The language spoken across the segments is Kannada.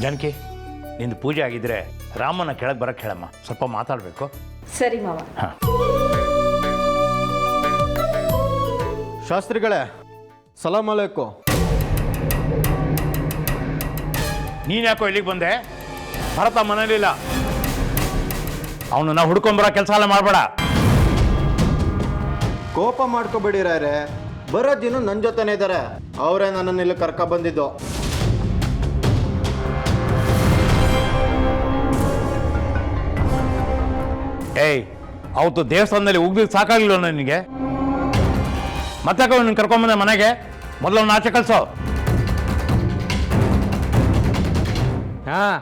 ಜಾನಕಿ, ನಿಂದು ಪೂಜೆ ಆಗಿದ್ರೆ ರಾಮನ ಕೆಳಗೆ ಬರಕ್ಕೆ ಹೇಳಮ್ಮ, ಸ್ವಲ್ಪ ಮಾತಾಡಬೇಕು. ಸರಿ ಮಾವ. ಹಾಂ. ಶಾಸ್ತ್ರಿಗಳೇ, ಸಲಾಮ್ ಅಲೈಕು. ನೀನು ಯಾಕೋ ಇಲ್ಲಿಗೆ ಬಂದೆ? ಭರತ ಮನೇಲಿಲ್ಲ. ಅವನನ್ನ ಹುಡ್ಕೊಂಬರೋ ಕೆಲಸ ಎಲ್ಲ ಮಾಡಬೇಡ. ಕೋಪ ಮಾಡ್ಕೋಬೇಡಿ ರಾಯ್ರೆ, ಬರೋ ದಿನ ನನ್ನ ಜೊತೆನೇ ಇದ್ದಾರೆ. ಅವರೇ ನನ್ನನ್ನು ಇಲ್ಲಿ ಕರ್ಕ ಬಂದಿದ್ದು. ಏಯ್, ಅವತ್ತು ದೇವಸ್ಥಾನದಲ್ಲಿ ಉಗ್ದಿದ್ದು ಸಾಕಾಗಿಲ್ಲ ನನಗೆ. ಮತ್ತೆ ನಿನ್ನ ಕರ್ಕೊಂಬಂದೆ ಮನೆಗೆ. ಮೊದಲು ಅವ್ನ ಆಚೆ ಕಳಿಸೋ. ಹಾಂ,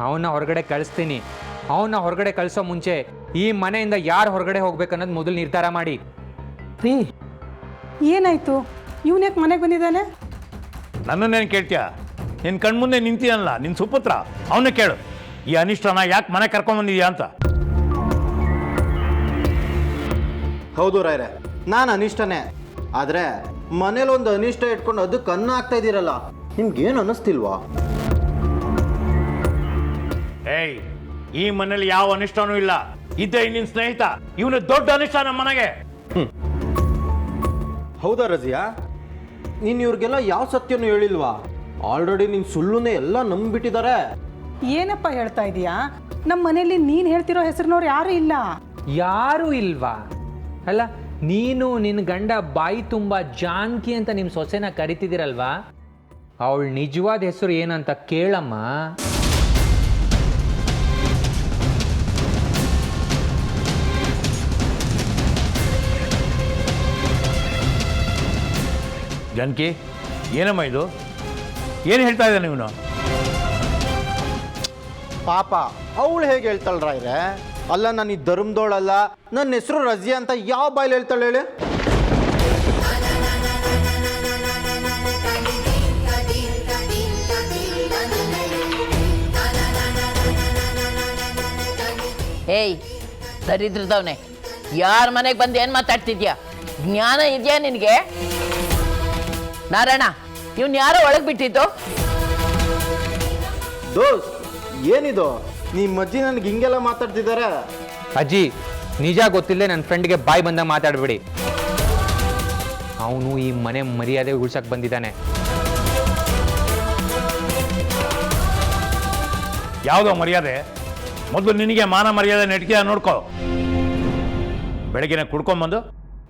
ಅವನ್ನ ಹೊರಗಡೆ ಕಳಿಸ್ತೀನಿ. ಅವನ್ನ ಹೊರಗಡೆ ಕಳಿಸೋ ಮುಂಚೆ ಈ ಮನೆಯಿಂದ ಯಾರು ಹೊರಗಡೆ ಹೋಗ್ಬೇಕನ್ನೋದು ಮೊದಲು ನಿರ್ಧಾರ ಮಾಡಿ. ರೀ, ಏನಾಯ್ತು? ಇವನು ಯಾಕೆ ಮನೆಗೆ ಬಂದಿದ್ದಾನೆ? ನನ್ನನ್ನೇನು ಕೇಳ್ತೀಯ? ನಿನ್ನ ಕಣ್ಮುಂದೆ ನಿಂತೀನಲ್ಲ ನಿನ್ನ ಸುಪುತ್ರ, ಅವನ್ನೇ ಕೇಳು. ಈ ಅನಿಷ್ಟನ ಯಾಕೆ ಮನೆ ಕರ್ಕೊಂಬಂದಿದ್ಯಾ ಅಂತ. ಹೌದು ರಾಯ್ರೆ, ನಾನು ಅನಿಷ್ಟನೇ. ಆದರೆ ಮನೇಲೊಂದು ಅನಿಷ್ಟ ಇಟ್ಕೊಂಡು ಅದಕ್ಕೆ ಅನ್ನ ಆಗ್ತಾ ಇದ್ದೀರಲ್ಲ, ನಿಮ್ಗೇನು ಅನ್ನಿಸ್ತಿಲ್ವಾ? ಏಯ್, ಈ ಮನೇಲಿ ಯಾವ ಅನಿಷ್ಟನೂ ಇಲ್ಲ. ಇದ್ದೇ ನಿನ್ನ ಸ್ನೇಹಿತ. ಇವನು ದೊಡ್ಡ ಅನಿಷ್ಟ ನಮ್ಮ ಮನೆಗೆ. ಹೌದಾ ರಜಿಯಾ? ನೀನು ಇವ್ರಿಗೆಲ್ಲ ಯಾವ ಸತ್ಯನೂ ಹೇಳಿಲ್ವಾ? ಆಲ್ರೆಡಿ ನಿನ್ನ ಸುಳ್ಳುನೇ ಎಲ್ಲ ನಂಬಿಬಿಟ್ಟಿದ್ದಾರೆ. ಏನಪ್ಪ ಹೇಳ್ತಾ ಇದೀಯಾ? ನಮ್ಮ ಮನೇಲಿ ನೀನು ಹೇಳ್ತಿರೋ ಹೆಸರಿನವ್ರು ಯಾರೂ ಇಲ್ಲ. ಯಾರೂ ಇಲ್ವಾ? ಅಲ್ಲ, ನೀನು ನಿನ್ನ ಗಂಡ ಬಾಯಿ ತುಂಬ ಜಾನ್ಕಿ ಅಂತ ನಿಮ್ಮ ಸೊಸೆನ ಕರಿತಿದ್ದೀರಲ್ವಾ? ಅವಳ ನಿಜವಾದ ಹೆಸರು ಏನಂತ ಕೇಳಮ್ಮ. ಜಾನಕಿ, ಏನಮ್ಮ ಇದು? ಏನು ಹೇಳ್ತಾ ಇದ್ದಾನೆ ಇವನು? ಪಾಪ ಅವಳು ಹೇಗೆ ಹೇಳ್ತಾಳೆ ರಾಯ್ರೆ? ಅಲ್ಲ, ನಾನು ಈ ಧರ್ಮದೋಳಲ್ಲ, ನನ್ನ ಹೆಸರು ರಜಿಯಾ ಅಂತ ಯಾವ ಬಾಯಲ್ಲಿ ಹೇಳ್ತಾಳೆ ಹೇಳಿ? ಏಯ್ ದರಿದ್ರದವನೇ, ಯಾರ ಮನೆಗೆ ಬಂದು ಏನು ಮಾತಾಡ್ತಿದ್ಯಾ? ಜ್ಞಾನ ಇದೆಯಾ ನಿನಗೆ? ನಾರಾಯಣ, ಇವನ್ ಯಾರೋ ಒಳಗೆ ಬಿಟ್ಟಿದ್ದು? ದೋಸ್ತ್, ಏನಿದು? ನಿಮ್ಮ ಅಜ್ಜಿ ನನಗೆ ಹಿಂಗೆಲ್ಲ ಮಾತಾಡ್ತಿದ್ದಾರೆ? ಅಜ್ಜಿ, ನಿಜ ಗೊತ್ತಿಲ್ಲದೆ ನನ್ನ ಫ್ರೆಂಡ್ಗೆ ಬಾಯಿ ಬಂದಾಗ ಮಾತಾಡಬೇಡಿ. ಅವನು ಈ ಮನೆ ಮರ್ಯಾದೆ ಉಳ್ಸಕ್ಕೆ ಬಂದಿದ್ದಾನೆ. ಯಾವುದೋ ಮರ್ಯಾದೆ? ಮೊದಲು ನಿನಗೆ ಮಾನ ಮರ್ಯಾದೆ ನೆಟ್ಕಿಯ ನೋಡ್ಕೋ. ಬೆಳಗ್ಗೆನೆ ಕುಡ್ಕೊಂಬಂದು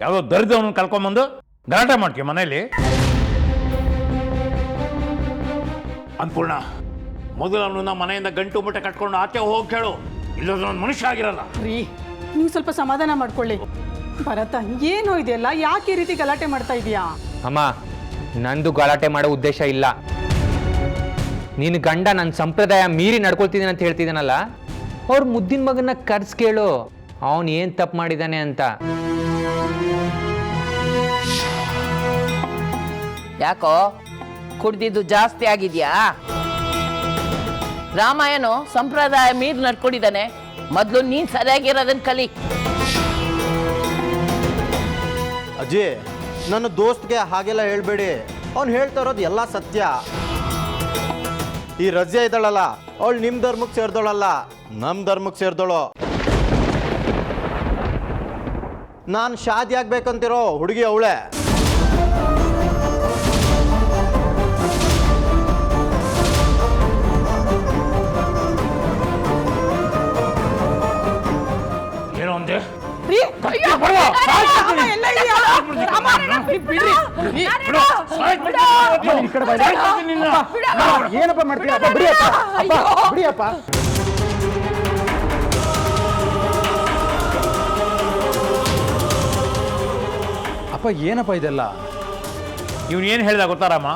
ಯಾವುದೋ ದರಿದ್ರವನ್ನ ಕಳ್ಕೊಂಬಂದು ಗಲಾಟೆ ಮಾಡ್ತೀಯ ಮನೆಯಲ್ಲಿ. ಅನ್ಪೂರ್ಣ, ಮೊದಲು ಅವನನ್ನ ಮನೆಯಿಂದ ಗಂಟು ಮುಟ್ಟೆ ಕಟ್ಕೊಂಡು ಆಚೆ ಹೋಗಿ ಕೇಳು, ಇಲ್ಲದ್ರೆ ಒಂದು ಮನುಷ್ಯ ಆಗಿರಲ್ಲ. ರೀ, ನೀವು ಸ್ವಲ್ಪ ಸಮಾಧಾನ ಮಾಡ್ಕೊಳ್ಳಿ. ಭರತ, ಏನೋ ಇದೆಯಲ್ಲ, ಯಾಕೆ ಈ ರೀತಿ ಗಲಾಟೆ ಮಾಡ್ತಾ ಇದೀಯಾ? ಅಮ್ಮ, ನಂದು ಗಲಾಟೆ ಮಾಡೋ ಉದ್ದೇಶ ಇಲ್ಲ. ನಿನ್ನ ಗಂಡ ನನ್ನ ಸಂಪ್ರದಾಯ ಮೀರಿ ನಡ್ಕೊಳ್ತಿದ್ದೀನಿ ಅಂತ ಹೇಳ್ತಿದ್ದಾನಲ್ಲ, ಅವ್ರ ಮುದ್ದಿನ ಮಗನ ಕರ್ಸ್ ಕೇಳು, ಅವನು ಏನು ತಪ್ಪು ಮಾಡಿದ್ದಾನೆ ಅಂತ. ಯಾಕೋ ಕುಡ್ದಿದ್ದು ಜಾಸ್ತಿ ಆಗಿದ್ಯಾ? ರಾಮಾಯಣ ಸಂಪ್ರದಾಯ ಮೀರಿ ನಡ್ಕೊಂಡಿದ್ದಾನೆ. ಮೊದಲು ನೀನ್ ಸರಿಯಾಗಿರೋದನ್ನ ಕಲಿ. ಅಜ್ಜಿ, ನನ್ನ ದೋಸ್ತ್ಗೆ ಹಾಗೆಲ್ಲ ಹೇಳ್ಬೇಡಿ. ಅವ್ನು ಹೇಳ್ತಾ ಇರೋದು ಎಲ್ಲ ಸತ್ಯ. ಈ ರಜಿಯಾ ಇದ್ದಾಳಲ್ಲ, ಅವಳು ನಿಮ್ಮ ಧರ್ಮಕ್ಕೆ ಸೇರಿದವಳಲ್ಲ, ನಮ್ಮ ಧರ್ಮಕ್ಕೆ ಸೇರಿದವಳು. ನಾನು ಶಾದಿ ಆಗ್ಬೇಕಂತಿರೋ ಹುಡುಗಿ ಅವಳೆ. ಏನೋ ಅಂದೆ? ರೀ, ರಾಮ ಎಲ್ಲ ಇದೆಯಾ? ರಾಮ, ಬಿಡ್ರಿ. ಏನಪ್ಪ ಮಾಡ್ತೀರಾ? ಬಿಡಿಯಪ್ಪ. ಅಪ್ಪ, ಏನಪ್ಪ ಇದೆಲ್ಲ? ಇವನು ಏನು ಹೇಳ್ದ ಗೊತ್ತಾರಮ್ಮ?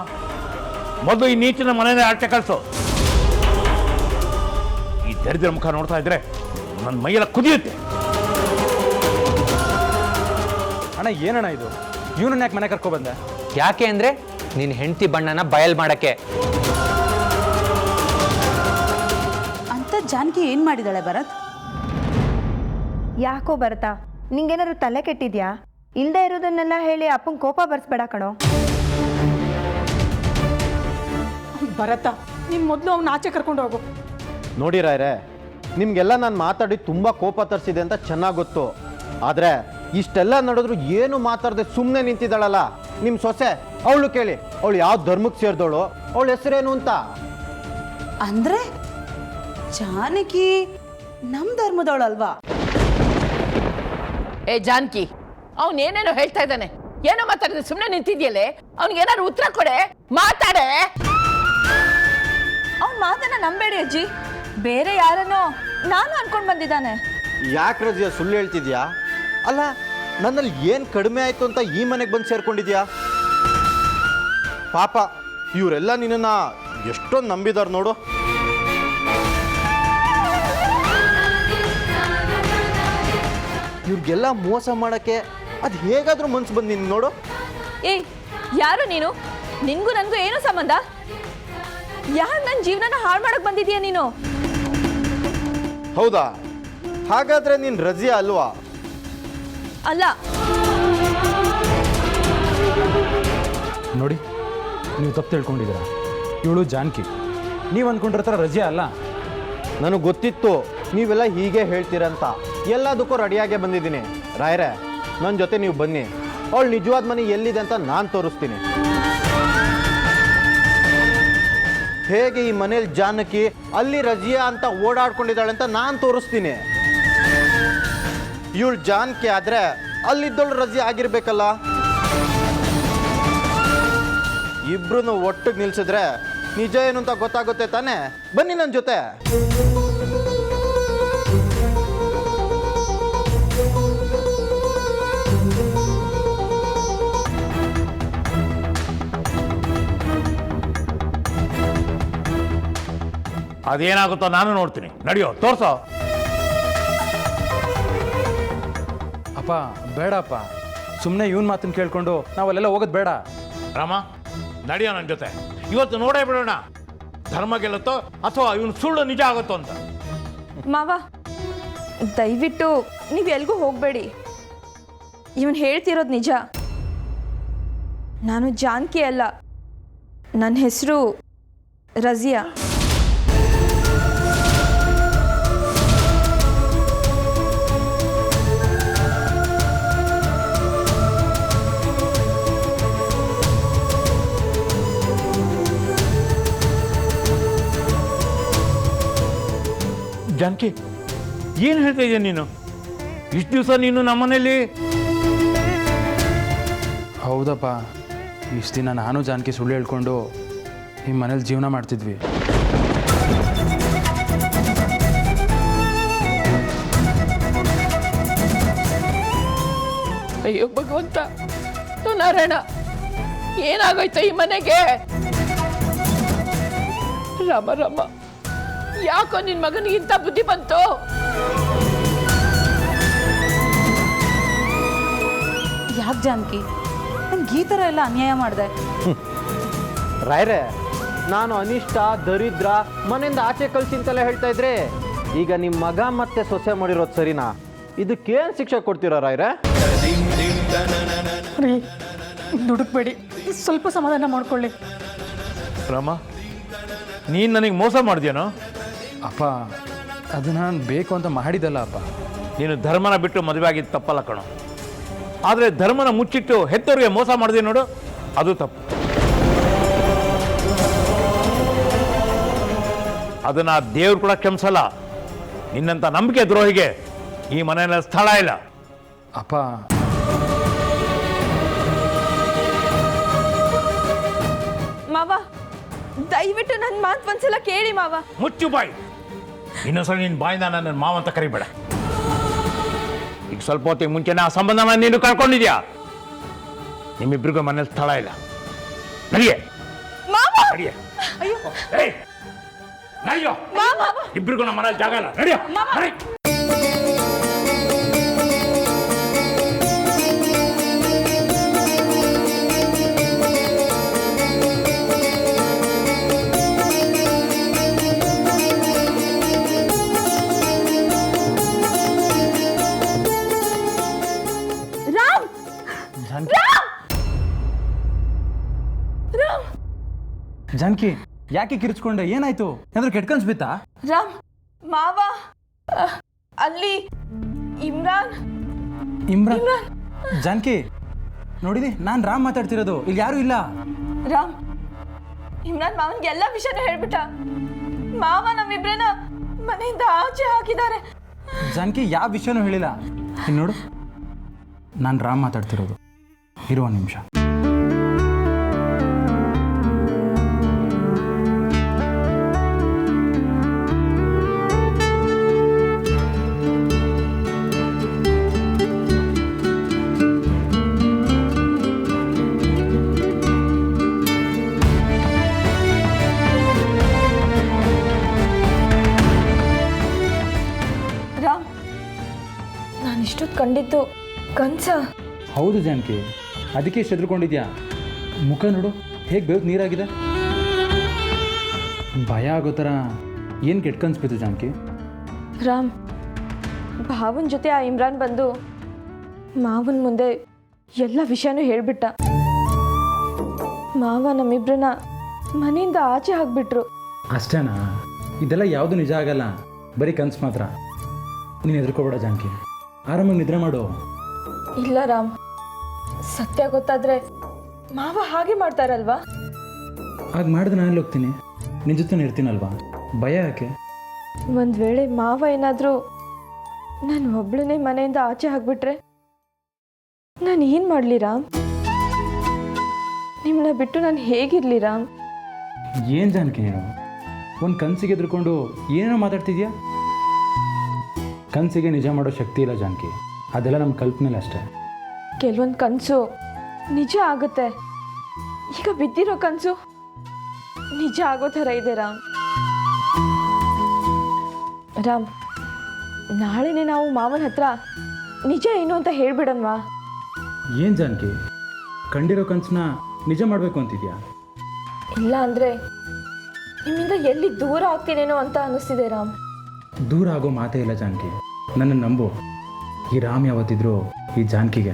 ಮೊದಲು ಈ ನೀಚಿನ ಮನೆಯಿಂದ ಆಚೆ ಕಳಿಸು. ಈ ದರಿದ್ರ ಮುಖ ನೋಡ್ತಾ ಇದ್ರೆ ನನ್ನ ಮೈಯೆಲ್ಲ ಕುದಿಯುತ್ತೆ. ಅಣ್ಣ, ಏನಣ್ಣ ಇದು? ಇವನನ್ನ ಯಾಕೆ ಮನೆ ಕರ್ಕೊಬಂದೆ? ಯಾಕೆ ಅಂದರೆ ನಿನ್ನ ಹೆಂಡತಿ ಬಣ್ಣನ ಬಯಲ್ ಮಾಡೋಕ್ಕೆ. ಅಂತ ಜಾನಕಿ ಏನು ಮಾಡಿದಾಳೆ ಭರತ್? ಯಾಕೋ ಬರ್ತಾ, ನಿಂಗೇನಾದ್ರು ತಲೆ ಕೆಟ್ಟಿದ್ಯಾ? ಇಲ್ಲದೆ ಇರೋದನ್ನೆಲ್ಲ ಹೇಳಿ ಅಪ್ಪಂಗೆ ಕೋಪ ಬರ್ಸ್ಬೇಡ ಕಣೋ. ಭರತ, ನೀನು ಮೊದಲು ಅವ್ನ ಆಚೆ ಕರ್ಕೊಂಡು ಹೋಗು. ನೋಡಿ ರಾಯ್ರೆ, ನಿಮಗೆಲ್ಲ ನಾನು ಮಾತಾಡಿ ತುಂಬ ಕೋಪ ತರಿಸಿದೆ ಅಂತ ಚೆನ್ನಾಗಿ ಗೊತ್ತು. ಆದರೆ ಇಷ್ಟೆಲ್ಲ ನಡೆದ್ರು ಏನು ಮಾತಾಡದೆ ಸುಮ್ಮನೆ ನಿಂತಿದ್ದಾಳಲ್ಲ ನಿಮ್ಮ ಸೊಸೆ, ಅವಳು ಕೇಳಿ ಅವಳು ಯಾವ ಧರ್ಮಕ್ಕೆ ಸೇರಿದವಳು, ಅವಳ ಹೆಸರೇನು ಅಂತ. ಅಂದ್ರೆ ಜಾನಕಿ ನಮ್ಮ ಧರ್ಮದವಳಲ್ವಾ? ಏ ಜಾನ್ಕಿ, ಅವನೇನೇನೋ ಹೇಳ್ತಾ ಇದ್ದಾನೆ, ಏನೋ ಮಾತಾಡಿದ್ರೆ ಸುಮ್ಮನೆ ನಿಂತಿದ್ಯಲ್ಲೇ, ಅವ್ನಿಗೆ ಏನಾದ್ರು ಉತ್ತರ ಕೊಡೆ, ಮಾತಾಡೆ. ಅವ್ನ ಮಾತನ್ನ ನಂಬೇಡಿ ಅಜ್ಜಿ, ಬೇರೆ ಯಾರನ್ನೋ ನಾನು ಅನ್ಕೊಂಡು ಬಂದಿದ್ದಾನೆ. ಯಾಕೆ ರಜಿಯಾ ಸುಳ್ಳು ಹೇಳ್ತಿದ್ಯಾ? ಅಲ್ಲ, ನನ್ನಲ್ಲಿ ಏನು ಕಡಿಮೆ ಆಯಿತು ಅಂತ ಈ ಮನೆಗೆ ಬಂದು ಸೇರ್ಕೊಂಡಿದ್ಯಾ? ಪಾಪ ಇವರೆಲ್ಲ ನಿನ್ನನ್ನು ಎಷ್ಟೊಂದು ನಂಬಿದಾರೆ ನೋಡು. ಇವ್ರಿಗೆಲ್ಲ ಮೋಸ ಮಾಡೋಕ್ಕೆ ಅದು ಹೇಗಾದರೂ ಮನ್ಸು ಬಂದು ನಿನ್ಗೆ ನೋಡು. ಏಯ್, ಯಾರು ನೀನು? ನಿನ್ಗೂ ನನಗೂ ಏನು ಸಂಬಂಧ? ಯಾರು ನನ್ನ ಜೀವನನ ಹಾಳು ಮಾಡಕ್ ಬಂದಿದೀಯ ನೀನು? ಹೌದಾ? ಹಾಗಾದ್ರೆ ನೀನು ರಜಿಯಾ ಅಲ್ವಾ? ಅಲ್ಲ. ನೋಡಿ, ನೀವು ತಪ್ಪು ತಿಳ್ಕೊಂಡಿದ್ದೀರಾ. ಇವಳು ಜಾನಕಿ, ನೀವು ಅಂದ್ಕೊಂಡಿರ್ತಾರ ರಜಿಯಾ ಅಲ್ಲ. ನನಗೆ ಗೊತ್ತಿತ್ತು ನೀವೆಲ್ಲ ಹೀಗೆ ಹೇಳ್ತೀರಂತ. ಎಲ್ಲದಕ್ಕೂ ರೆಡಿಯಾಗೇ ಬಂದಿದ್ದೀನಿ. ರಾಯರೇ, ನನ್ನ ಜೊತೆ ನೀವು ಬನ್ನಿ, ಅವಳು ನಿಜವಾದ ಮನೆ ಎಲ್ಲಿದೆ ಅಂತ ನಾನು ತೋರಿಸ್ತೀನಿ. ಹೇಗೆ ಈ ಮನೇಲಿ ಜಾನಕಿ, ಅಲ್ಲಿ ರಜಿಯಾ ಅಂತ ಓಡಾಡ್ಕೊಂಡಿದ್ದಾಳೆ ಅಂತ ನಾನು ತೋರಿಸ್ತೀನಿ. ಇವಳು ಜಾನಕಿ ಆದರೆ ಅಲ್ಲಿದ್ದವಳು ರಜಿಯಾ ಆಗಿರ್ಬೇಕಲ್ಲ. ಇಬ್ರು ಒಟ್ಟಿಗೆ ನಿಲ್ಸಿದ್ರೆ ನಿಜ ಏನು ಅಂತ ಗೊತ್ತಾಗುತ್ತೆ ತಾನೇ? ಬನ್ನಿ ನನ್ನ ಜೊತೆ. ಅದೇನಾಗುತ್ತೋ ನಾನು ನೋಡ್ತೀನಿ. ನಡೆಯೋ, ತೋರ್ಸೋ. ಅಪ್ಪ ಬೇಡಪ್ಪ, ಸುಮ್ಮನೆ ಇವನ್ ಮಾತನ್ನು ಕೇಳ್ಕೊಂಡು ನಾವಲ್ಲೆಲ್ಲ ಹೋಗೋದು ಬೇಡ. ರಾಮ, ನಡೆಯೋ ನನ್ನ ಜೊತೆ. ಇವತ್ತು ನೋಡೇ ಬಿಡೋಣ, ಧರ್ಮ ಗೆಲ್ಲುತ್ತೋ ಅಥವಾ ಇವನು ಸುಳ್ಳು ನಿಜ ಆಗುತ್ತೋ ಅಂತ. ಮಾವ, ದಯವಿಟ್ಟು ನೀವು ಎಲ್ಗೂ ಹೋಗಬೇಡಿ. ಇವನು ಹೇಳ್ತಿರೋದು ನಿಜ. ನಾನು ಜಾನಕಿ ಅಲ್ಲ, ನನ್ನ ಹೆಸರು ರಜಿಯಾ. ಜಾನಕಿ, ಏನು ಹೇಳ್ತಾ ಇದೀಯ ನೀನು? ಇಷ್ಟು ದಿವಸ ನೀನು ನಮ್ಮನೇಲಿ. ಹೌದಪ್ಪ, ಇಷ್ಟು ದಿನ ನಾನು ಜಾನಕಿ ಸುಳ್ಳು ಹೇಳ್ಕೊಂಡು ಈ ಮನೇಲಿ ಜೀವನ ಮಾಡ್ತಿದ್ವಿ. ಅಯ್ಯೋ ಭಗವಂತ, ನಾರಾಯಣ, ಏನಾಗೋಯ್ತು ಈ ಮನೆಗೆ? ರಾಮ ರಾಮ, ಯಾಕೋ ನಿನ್ ಮಗನಿಗೆ ಇಂಥ ಬುದ್ಧಿ ಬಂತು? ಯಾಕೆ ಜಾನಕಿ ನಂಗೆ ಈ ಥರ ಎಲ್ಲ ಅನ್ಯಾಯ ಮಾಡಿದೆ? ರಾಯ್ರೆ, ನಾನು ಅನಿಷ್ಟ, ದರಿದ್ರ, ಮನೆಯಿಂದ ಆಚೆ ಕಳಿಸಿ ಅಂತೆಲ್ಲ ಹೇಳ್ತಾ ಇದ್ರೆ, ಈಗ ನಿಮ್ಮ ಮಗ ಮತ್ತೆ ಸೊಸೆ ಮಾಡಿರೋದು ಸರಿನಾ? ಇದಕ್ಕೇನು ಶಿಕ್ಷೆ ಕೊಡ್ತೀರಾ ರಾಯ್ರೆ? ರೀ, ದುಡುಕ್ಬೇಡಿ, ಸ್ವಲ್ಪ ಸಮಾಧಾನ ಮಾಡ್ಕೊಳ್ಳಿ. ರಾಮ, ನೀನು ನನಗೆ ಮೋಸ ಮಾಡಿದ್ಯಾನೋ? ಅಪ್ಪ, ಅದು ನಾನು ಬೇಕು ಅಂತ ಮಾಡಿದಲ್ಲ ಅಪ್ಪ. ನೀನು ಧರ್ಮನ ಬಿಟ್ಟು ಮದುವೆ ಆಗಿದ್ದು ತಪ್ಪಲ್ಲ ಕಣೋ. ಆದರೆ ಧರ್ಮನ ಮುಚ್ಚಿಟ್ಟು ಹೆತ್ತವ್ರಿಗೆ ಮೋಸ ಮಾಡಿದೆ ನೋಡು, ಅದು ತಪ್ಪು. ಅದನ್ನು ದೇವ್ರು ಕೂಡ ಕ್ಷಮಿಸಲ್ಲ. ನಿನ್ನಂಥ ನಂಬಿಕೆ ದ್ರೋಹಿಗೆ ಈ ಮನೆಯಲ್ಲಿ ಸ್ಥಳ ಇಲ್ಲ. ಅಪ್ಪ, ಮಾವ, ದಯವಿಟ್ಟು ನನ್ನ ಮಾತು ಒಂದ್ಸಲ ಕೇಳಿ ಮಾವ. ಮುಚ್ಚು ಬಾಯಿ. ಇನ್ನೊಂದ್ಸಲ ನಿನ್ನ ಬಾಯಿಂದ ನನ್ನ ಮಾವ ಅಂತ ಕರಿಬೇಡ. ಈಗ ಸ್ವಲ್ಪ ಹೊತ್ತಿಗೆ ಮುಂಚೆನೇ ಆ ಸಂಬಂಧನ ನೀನು ಕಳ್ಕೊಂಡಿದ್ಯಾ. ನಿಮ್ಮಿಬ್ರಿಗೂ ಮನೇಲಿ ಸ್ಥಳ ಇಲ್ಲ. ನಡಿಯೇ ನಡಿಯೇ. ಏಯ್, ನಡಿಯೋ. ಇಬ್ರಿಗೂ ನಮ್ಮ ಮನೇಲಿ ಜಾಗ ಇಲ್ಲ. ನಡಿಯೋ, ನಡಿ. ಜಾನಕಿ, ಯಾಕೆ ಕಿರ್ಚ್ಕೊಂಡೆ? ಏನಾಯ್ತು? ಏನಾದ್ರು ಕೆಟ್ಟ ಕನ್ಸು ಬಿತ್ತಾ? ರಾಮ್ ಮಾವ ಅಲ್ಲಿ ಇಮ್ರಾನ್ ಇಮ್ರಾನ್ ಜಾನಕಿ ನೋಡಿದಿ, ನಾನು ರಾಮ್ ಮಾತಾಡ್ತಿರೋದು, ಇಲ್ಲಿ ಯಾರೂ ಇಲ್ಲ. ರಾಮ್ ಇಮ್ರಾನ್ ಮಾವನ್ಗೆ ಎಲ್ಲ ವಿಷಯನೂ ಹೇಳ್ಬಿಟ್ಟ. ಮಾವ ನಮ್ಮಿಬ್ರನ್ನ ಮನೆಯಿಂದ ಆಚೆ ಹಾಕಿದ್ದಾರೆ. ಜಾನಕಿ ಯಾವ ವಿಷಯನೂ ಹೇಳಿಲ್ಲ. ಇನ್ನು ನೋಡು, ನಾನು ರಾಮ್ ಮಾತಾಡ್ತಿರೋದು. ಇರುವ ನಿಮಿಷ. ರಾಮ್ ನಾನು ಇಷ್ಟೊತ್ತು ಕಂಡಿದ್ದು ಕನ್ಸ? ಹೌದು ಜಾನಕಿ, ಅದಕ್ಕೆ ಇಷ್ಟು ಹೆದರ್ಕೊಂಡಿದ್ಯಾ? ಮುಖ ನೋಡು, ಹೇಗೆ ಬೇವ್ದು ನೀರಾಗಿದೆ. ಭಯ ಆಗೋ ಥರ ಏನು ಕೆಟ್ಟ ಕನ್ಸ್ಬಿತ್ತು ಜಾನಕಿ? ರಾಮ್ ಭಾವನ ಜೊತೆ ಆ ಇಮ್ರಾನ್ ಬಂದು ಮಾವನ ಮುಂದೆ ಎಲ್ಲ ವಿಷಯನೂ ಹೇಳ್ಬಿಟ್ಟ. ಮಾವ ನಮ್ಮಿಬ್ರನ್ನ ಮನೆಯಿಂದ ಆಚೆ ಹಾಕ್ಬಿಟ್ರು. ಅಷ್ಟೇನಾ? ಇದೆಲ್ಲ ಯಾವುದು ನಿಜ ಆಗಲ್ಲ, ಬರೀ ಕನ್ಸು ಮಾತ್ರ. ನೀನು ಹೆದರ್ಕೋಬೇಡ ಜಾನಕಿ, ಆರಾಮಾಗಿ ನಿದ್ರೆ ಮಾಡು. ಇಲ್ಲ ರಾಮ್, ಸತ್ಯ ಗೊತ್ತಾದ್ರೆ ಮಾವ ಹಾಗೆ ಮಾಡ್ತಾರಲ್ವಾ? ಹಾಗೆ ಮಾಡಿದ್ರೆ ನಾನು ಹೋಗ್ತೀನಿ, ನಿನ್ನ ಜೊತೆ ಇರ್ತೀನಲ್ವಾ, ಭಯ ಯಾಕೆ? ಒಂದು ವೇಳೆ ಮಾವ ಏನಾದರೂ ನಾನು ಒಬ್ಳನ್ನೇ ಮನೆಯಿಂದ ಆಚೆ ಹಾಕ್ಬಿಟ್ರೆ ನಾನು ಏನು ಮಾಡಲಿ ರಾಮ್? ನಿಮ್ಮನ್ನ ಬಿಟ್ಟು ನಾನು ಹೇಗಿರಲಿ ರಾಮ್? ಏನು ಜಾನಕಿ ನೀನು ಒಂದು ಕನಸಿಗೆ ಎದ್ರುಕೊಂಡು ಏನೇನೋ ಮಾತಾಡ್ತಿದ್ಯಾ? ಕನಸಿಗೆ ನಿಜ ಮಾಡೋ ಶಕ್ತಿ ಇಲ್ಲ ಜಾನಕಿ, ಅದೆಲ್ಲ ನಮ್ಮ ಕಲ್ಪನೆಲ್ಲ ಅಷ್ಟೇ. ಕೆಲವೊಂದು ಕನಸು ನಿಜ ಆಗುತ್ತೆ. ಈಗ ಬಿದ್ದಿರೋ ಕನಸು ನಿಜ ಆಗೋ ಥರ ಇದೆ ರಾಮ್. ರಾಮ್, ನಾಳೆನೇ ನಾವು ಮಾವನ ಹತ್ರ ನಿಜ ಏನು ಅಂತ ಹೇಳ್ಬಿಡನ್ವಾ? ಏನು ಜಾನಕಿ, ಕಂಡಿರೋ ಕನಸನ್ನ ನಿಜ ಮಾಡಬೇಕು ಅಂತಿದ್ಯಾ? ಇಲ್ಲ ಅಂದರೆ ನಿಮ್ಮಿಂದ ಎಲ್ಲಿ ದೂರ ಆಗ್ತೀನೇನೋ ಅಂತ ಅನ್ನಿಸ್ತಿದೆ ರಾಮ್. ದೂರ ಆಗೋ ಮಾತೇ ಇಲ್ಲ ಜಾನಕಿ, ನನ್ನನ್ನು ನಂಬು. ಈ ರಾಮ್ ಯಾವತ್ತಿದ್ರು ಈ ಜಾನಕಿಗೆ,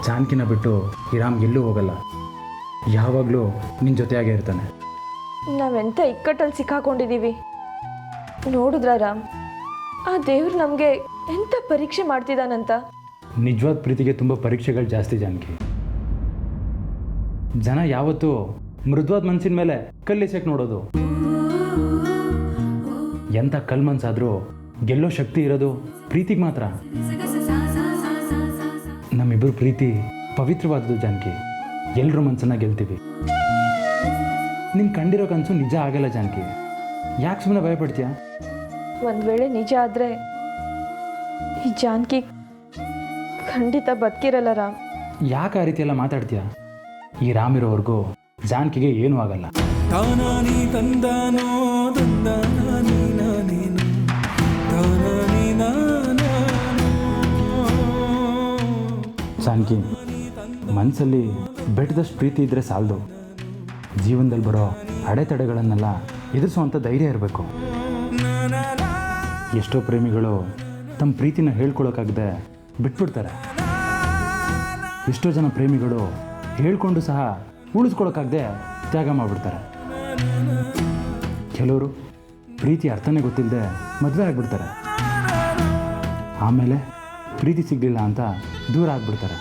ಜಾನಕಿನ ಬಿಟ್ಟು ಈ ರಾಮ್ ಎಲ್ಲೂ ಹೋಗಲ್ಲ, ಯಾವಾಗಲೂ ನಿನ್ನ ಜೊತೆಯಾಗೇ ಇರ್ತಾನೆ. ನಾವೆಂಥ ಇಕ್ಕಟ್ಟಲ್ಲಿ ಸಿಕ್ಕಾಕೊಂಡಿದ್ದೀವಿ ನೋಡಿದ್ರ ರಾಮ್? ಆ ದೇವ್ರು ನಮಗೆ ಎಂಥ ಪರೀಕ್ಷೆ ಮಾಡ್ತಿದ್ದಾನಂತ. ನಿಜವಾದ ಪ್ರೀತಿಗೆ ತುಂಬ ಪರೀಕ್ಷೆಗಳು ಜಾಸ್ತಿ ಜಾನಕಿ. ಜನ ಯಾವತ್ತೂ ಮೃದುವಾದ ಮನಸ್ಸಿನ ಮೇಲೆ ಕಲ್ಲಿಸಕ್ಕೆ ನೋಡೋದು. ಎಂಥ ಕಲ್ ಮನ್ಸಾದರೂ ಗೆಲ್ಲೋ ಶಕ್ತಿ ಇರೋದು ಪ್ರೀತಿಗೆ ಮಾತ್ರ. ನಮ್ಮಿಬ್ಬರು ಪ್ರೀತಿ ಪವಿತ್ರವಾದದ್ದು ಜಾನಕಿ, ಎಲ್ಲರೂ ಮನಸ್ಸನ್ನ ಗೆಲ್ತೀವಿ. ನಿನ್ನ ಕಂಡಿರೋ ಕನಸು ನಿಜ ಆಗಲ್ಲ ಜಾನಕಿ, ಯಾಕೆ ಸುಮ್ಮನೆ ಭಯಪಡ್ತೀಯಾ? ಒಂದು ವೇಳೆ ನಿಜ ಆದರೆ ಈ ಜಾನಕಿ ಖಂಡಿತ ಬದುಕಿರಲ್ಲ ರಾಮ್. ಯಾಕೆ ಆ ರೀತಿ ಎಲ್ಲ ಮಾತಾಡ್ತೀಯ? ಈ ರಾಮ್ ಇರೋವರೆಗೂ ಜಾನಕಿಗೆ ಏನೂ ಆಗಲ್ಲ. ಜಾನಕಿ, ಮನಸ್ಸಲ್ಲಿ ಬೆಟ್ಟದಷ್ಟು ಪ್ರೀತಿ ಇದ್ದರೆ ಸಾಲದು. ಜೀವನದಲ್ಲಿ ಬರೋ ಅಡೆತಡೆಗಳನ್ನೆಲ್ಲ ಎದುರಿಸುವಂಥ ಧೈರ್ಯ ಇರಬೇಕು. ಎಷ್ಟೋ ಪ್ರೇಮಿಗಳು ತಮ್ಮ ಪ್ರೀತಿನ ಹೇಳ್ಕೊಳಕ್ಕಾಗದೆ ಬಿಟ್ಬಿಡ್ತಾರೆ. ಎಷ್ಟೋ ಜನ ಪ್ರೇಮಿಗಳು ಹೇಳ್ಕೊಂಡು ಸಹ ಉಳಿಸ್ಕೊಳಕ್ಕಾಗದೆ ತ್ಯಾಗ ಮಾಡಿಬಿಡ್ತಾರೆ. ಕೆಲವರು ಪ್ರೀತಿ ಅರ್ಥನೇ ಗೊತ್ತಿಲ್ಲದೆ ಮದುವೆ ಆಗಿಬಿಡ್ತಾರೆ. ಆಮೇಲೆ ಪ್ರೀತಿ ಸಿಗಲಿಲ್ಲ ಅಂತ ದೂರ ಆಗಿಬಿಡ್ತಾರೆ.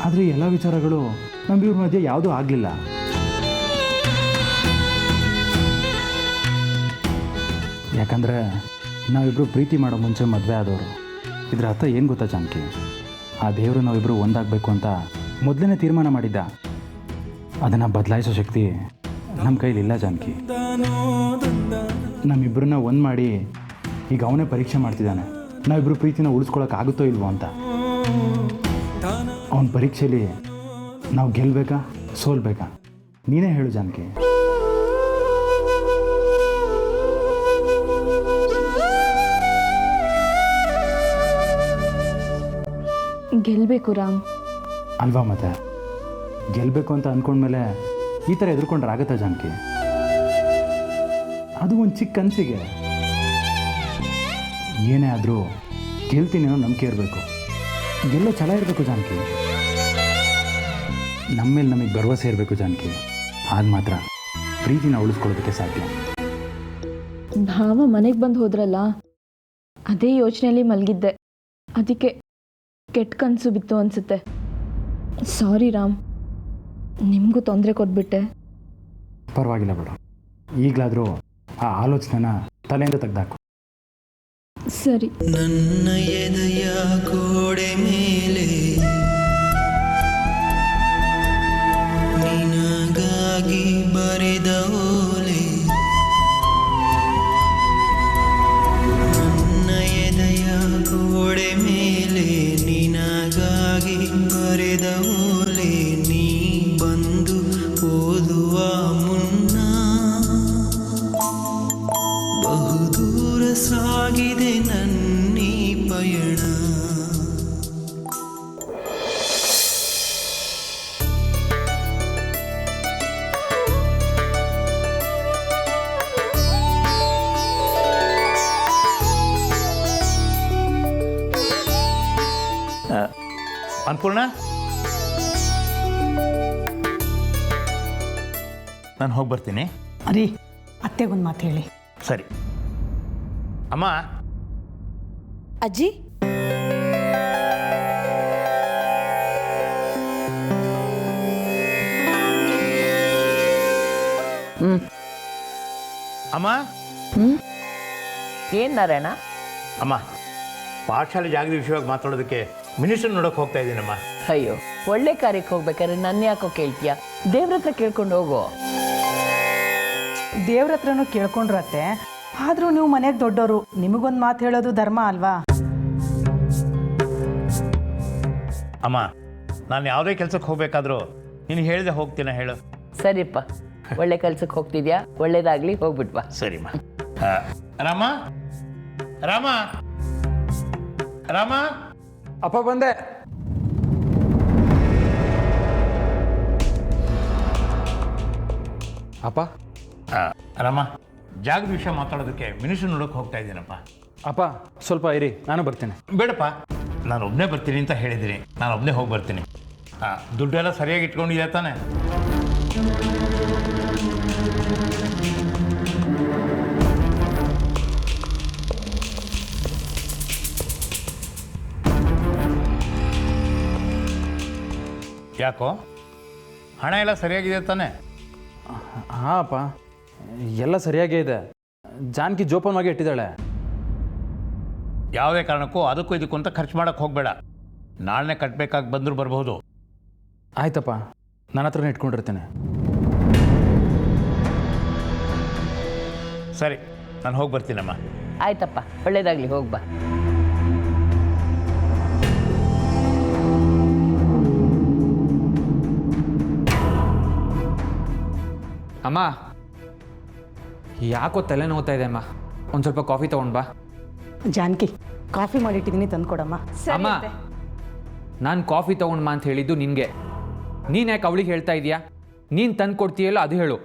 ಆದರೆ ಎಲ್ಲ ವಿಚಾರಗಳು ನಮ್ಮಿವ್ರ ಮಧ್ಯೆ ಯಾವುದೂ ಆಗಲಿಲ್ಲ. ಯಾಕಂದರೆ ನಾವಿಬ್ಬರು ಪ್ರೀತಿ ಮಾಡೋ ಮುಂಚೆ ಮದುವೆ ಆದವರು. ಇದರ ಅರ್ಥ ಏನು ಗೊತ್ತಾ ಜಾನಕಿ? ಆ ದೇವರು ನಾವಿಬ್ಬರು ಒಂದಾಗಬೇಕು ಅಂತ ಮೊದಲನೇ ತೀರ್ಮಾನ ಮಾಡಿದ್ದ. ಅದನ್ನು ಬದಲಾಯಿಸೋ ಶಕ್ತಿ ನಮ್ಮ ಕೈಲಿಲ್ಲ ಜಾನಕಿ. ನಮ್ಮಿಬ್ಬರನ್ನ ಒಂದು ಮಾಡಿ ಈಗ ಅವನೇ ಪರೀಕ್ಷೆ ಮಾಡ್ತಿದ್ದಾನೆ, ನಾವಿಬ್ಬರು ಪ್ರೀತಿನ ಉಳಿಸ್ಕೊಳಕ್ಕಾಗುತ್ತೋ ಇಲ್ವೋ ಅಂತ. ಅವನ ಪರೀಕ್ಷೆಯಲ್ಲಿ ನಾವು ಗೆಲ್ಲಬೇಕಾ ಸೋಲ್ಬೇಕಾ? ನೀನೇ ಹೇಳು ಜಾನಕಿ. ಗೆಲ್ಲಬೇಕು ರಾಮ್. ಅಲ್ವಾ ಮತ್ತೆ? ಗೆಲ್ಲಬೇಕು ಅಂತ ಅಂದ್ಕೊಂಡ್ಮೇಲೆ ಈ ಥರ ಎದುರ್ಕೊಂಡ್ರೆ ಆಗುತ್ತಾ ಜಾನಕಿ? ಅದು ಒಂದು ಚಿಕ್ಕ ಕನಸಿಗೆ. ಏನೇ ಆದರೂ ಗೆಲ್ತೀನಿ ಅನ್ನೋ ನಂಬಿಕೆ ಇರಬೇಕು, ಗೆಲ್ಲೋ ಛಲ ಇರಬೇಕು ಜಾನಕಿ. ನಮ್ಮ ಮೇಲೆ ನಮಗೆ ಭರವಸೆ ಇರಬೇಕು ಜಾನಕಿ. ಆಗ ಮಾತ್ರ ಪ್ರೀತಿನ ಉಳಿಸ್ಕೊಳ್ಳೋದಕ್ಕೆ ಸಾಧ್ಯ. ಭಾವ ಮನೆಗೆ ಬಂದು ಹೋದ್ರಲ್ಲ, ಅದೇ ಯೋಚನೆಯಲ್ಲಿ ಮಲಗಿದ್ದೆ. ಅದಕ್ಕೆ ಕೆಟ್ಟ ಕನಸು ಬಿತ್ತು ಅನಿಸುತ್ತೆ. ಸಾರಿ ರಾಮ್, ನಿಮಗೂ ತೊಂದರೆ ಕೊಟ್ಬಿಟ್ಟೆ. ಪರವಾಗಿಲ್ಲ ಬಿಡು, ಈಗಲಾದರೂ ಆ ಆಲೋಚನೆನ ತಲೆಯಿಂದ ತೆಗೆದಾಕು. ಸರಿ. ನನ್ನ ಎದೆಯ ಗೋಡೆ ಮೇಲೆ ನಿನಗಾಗಿ ಬರೆದ ಓಲೆ, ನನ್ನ ಎದೆಯ ಗೋಡೆ ಮೇಲೆ ನಿನಗಾಗಿ ಬರೆದ ಓಲೆ, ನೀ ಬಂದು ಓದುವ ಮುನ್ನ ಬಹುದೂರ ಸಾಗಿದೆ ನನ್ನೀ ಪಯಣ. ಅನ್ಪೂರ್ಣ, ನಾನು ಹೋಗಿ ಬರ್ತೀನಿ. ರೀ, ಅತ್ತೆಗೊಂದು ಮಾತು ಹೇಳಿ. ಸರಿ ಅಮ್ಮ. ಅಜ್ಜಿ, ಅಮ್ಮ. ಏನು ನಾರಾಯಣ? ಅಮ್ಮ, ಪಾಠಶಾಲೆ ಜಾಗದ ವಿಷಯವಾಗಿ ಮಾತಾಡೋದಕ್ಕೆ ಮಿನಿಸ್ಟರ್ ನೋಡೋಕೆ ಹೋಗ್ತಾ ಇದ್ದೀನಮ್ಮ. ಅಯ್ಯೋ, ಒಳ್ಳೆ ಕಾರ್ಯಕ್ಕೆ ಹೋಗ್ಬೇಕಾದ್ರೆ ನನ್ನ ಯಾಕೋ ಕೇಳ್ತೀಯ? ದೇವ್ರ ಹತ್ರ ಕೇಳ್ಕೊಂಡು ಹೋಗು. ದೇವ್ರ ಹತ್ರನೂ ಕೇಳ್ಕೊಂಡ್ರತ್ತೆ, ಆದರೂ ನೀವು ಮನೆಗೆ ದೊಡ್ಡವರು, ನಿಮಗೊಂದು ಮಾತು ಹೇಳೋದು ಧರ್ಮ ಅಲ್ವಾ? ಅಮ್ಮ, ನಾನು ಯಾವುದೇ ಕೆಲಸಕ್ಕೆ ಹೋಗ್ಬೇಕಾದ್ರೂ ನೀನು ಹೇಳಿದೆ ಹೋಗ್ತೀನ ಹೇಳು. ಸರಿಪ್ಪ, ಒಳ್ಳೆ ಕೆಲ್ಸಕ್ಕೆ ಹೋಗ್ತಿದ್ಯಾ, ಒಳ್ಳೇದಾಗ್ಲಿ, ಹೋಗ್ಬಿಟ್ವಾ. ಸರಿಮ್ಮ. ರಾಮ, ರಾಮ, ರಾಮ. ಅಪ್ಪ ಬಂದೆ. ಅಪ್ಪ. ರಾಮ, ಜಾಗದ ವಿಷಯ ಮಾತಾಡೋದಕ್ಕೆ ಮಿನಿಸ್ಟರ್ ನೋಡೋಕೆ ಹೋಗ್ತಾ ಇದ್ದೀನಪ್ಪ. ಅಪ್ಪ ಸ್ವಲ್ಪ ಇರಿ, ನಾನು ಬರ್ತೇನೆ. ಬೇಡಪ್ಪ, ನಾನು ಒಬ್ಬನೇ ಬರ್ತೀನಿ ಅಂತ ಹೇಳಿದ್ದೀನಿ. ನಾನು ಒಬ್ಬನೇ ಹೋಗಿ ಬರ್ತೀನಿ. ದುಡ್ಡೆಲ್ಲ ಸರಿಯಾಗಿ ಇಟ್ಕೊಂಡಿದ್ಯಾ ತಾನೆ? ಯಾಕೋ, ಹಣ ಎಲ್ಲ ಸರಿಯಾಗಿದೆ ತಾನೆ? ಹಾಂ ಅಪ್ಪ, ಎಲ್ಲ ಸರಿಯಾಗೇ ಇದೆ. ಜಾನಕಿ ಜೋಪಾನವಾಗಿ ಇಟ್ಟಿದ್ದಾಳೆ. ಯಾವುದೇ ಕಾರಣಕ್ಕೂ ಅದಕ್ಕೂ ಇದಕ್ಕೂ ಅಂತ ಖರ್ಚು ಮಾಡೋಕ್ಕೆ ಹೋಗಬೇಡ. ನಾಳೆ ಕಟ್ಟಬೇಕಾಗಿ ಬಂದರೂ ಬರಬಹುದು. ಆಯ್ತಪ್ಪ, ನನ್ನ ಹತ್ರನೇ ಇಟ್ಕೊಂಡಿರ್ತೇನೆ. ಸರಿ, ನಾನು ಹೋಗಿ ಬರ್ತೀನಮ್ಮ. ಆಯ್ತಪ್ಪ, ಒಳ್ಳೇದಾಗ್ಲಿ, ಹೋಗ್ಬಾ. ಅಮ್ಮ, ಯಾಕೋ ತಲೆ ನೋವ್ತಾ ಇದೆ ಅಮ್ಮ, ಒಂದು ಸ್ವಲ್ಪ ಕಾಫಿ ತೊಗೊಂಡು ಬಾ. ಜಾನಕಿ, ಕಾಫಿ ಮಾಡಿಟ್ಟಿದ್ದೀನಿ, ತಂದ್ಕೊಡಮ್ಮ. ಅಮ್ಮ, ನಾನು ಕಾಫಿ ತೊಗೊಂಡು ಬಾ ಅಂತ ಹೇಳಿದ್ದು ನಿನಗೆ. ನೀನು ಯಾಕೆ ಅವಳಿಗೆ ಹೇಳ್ತಾ ಇದೀಯಾ? ನೀನು ತಂದು ಕೊಡ್ತೀಯಲ್ಲ, ಅದು ಹೇಳು.